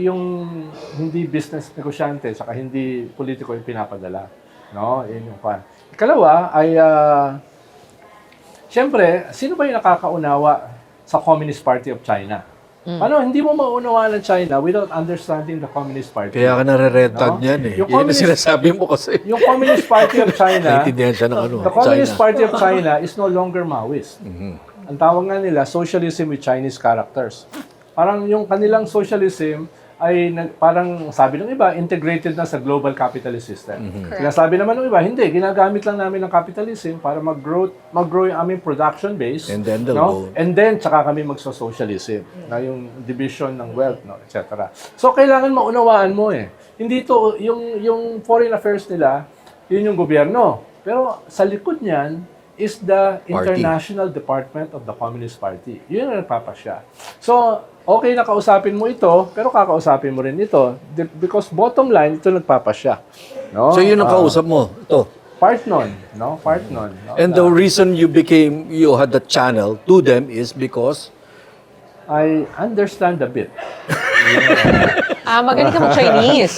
yung hindi business negosyante saka hindi politiko yung pinapadala. No? Yun yung pan. Ikalawa ay, siyempre, sino ba yung nakakaunawa sa Communist Party of China? Paano, hindi mo maunawaan ng China without understanding the Communist Party. Kaya ka nare-red-tag No? niyan eh. Yung Yan ang communist- sinasabi mo kasi. Yung Communist Party of China, Naintindihan siya ng ano, the Communist China. Party of China is no longer Maoist. Ang tawag nga nila, socialism with Chinese characters. Parang yung kanilang socialism ay parang sabi ng iba, integrated na sa global capitalist system. Sinasabi naman ng iba, hindi, ginagamit lang namin ng capitalism para mag-grow yung aming production base. And then they'll no? go. And then, tsaka kami magso-socialism. Na yung division ng wealth, no? Etc. So, kailangan maunawaan mo eh. Hindi to, yung foreign affairs nila, yun yung gobyerno. Pero sa likod niyan is the International Department of the Communist Party. Yun ang nagpapasya. So, okay na kausapin mo ito, pero kakausapin mo rin ito. Because bottom line, ito nagpapasya. No? So yun ang kausap mo. Ito. Part nun. No? Part nun. No? And the reason you had the channel to them is because I understand a bit. Magaling ka mag-Chinese.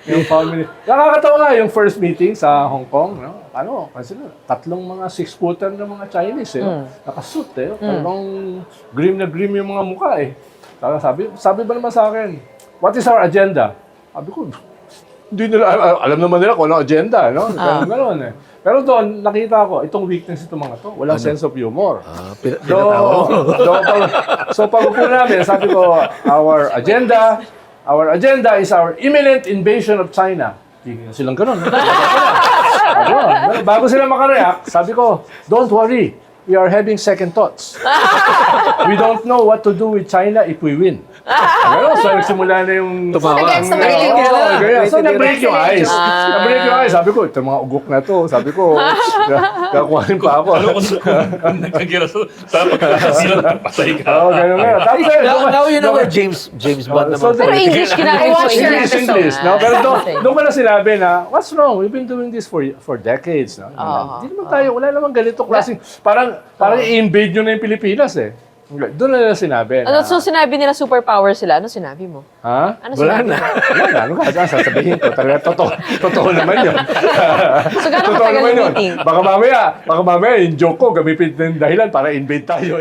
yung family. Nakakatawa nga yung first meeting sa Hong Kong, no? Ano, kasi tatlong mga 6-footer na mga Chinese, nakasuit, talagang grim na grim yung mga mukha, eh. Sabi ba naman sa akin, what is our agenda? Sabi ko, hindi nila, alam naman nila kung ano agenda, no? Ganun, eh. Pero doon, nakita ko, itong weakness itong mga to, walang sense of humor. pinatawa mo. So pag-upo namin, sabi ko, our agenda is our imminent invasion of China. Tingin silang ganun. Bago sila makareact, sabi ko, don't worry, we are having second thoughts. We don't know what to do with China if we win. So nagsimula na yung... Tumawa. So na-break yung ice. Na-break yung ice. Sabi ko, ito mga ugok na to. Sabi ko, kakuhanin pa ako. Ano kung nagkagira sa pagkakasila, patay ka. Oo, ganun nga. Tapos, Now you know what James Bond naman. Pero English ginagawa ko. English. No? Pero doon ko na sinabi na, what's wrong? We've been doing this for decades. No? Hindi naman tayo, wala naman ganito klaseng, parang i-invade nyo na yung Pilipinas eh. Doon na nila sinabi. Ano, so sinabi nila superpower sila. Ano sinabi mo? Ha? Ano Wala sinabi na. mo? Wala na. Ano ka dyan? Sasabihin ko. Talaga, totoo naman yun. So gano'ng Totoo katagal naman yung yun. meeting? Baka mamaya yung joke ko, gamitin ng dahilan para invade tayo.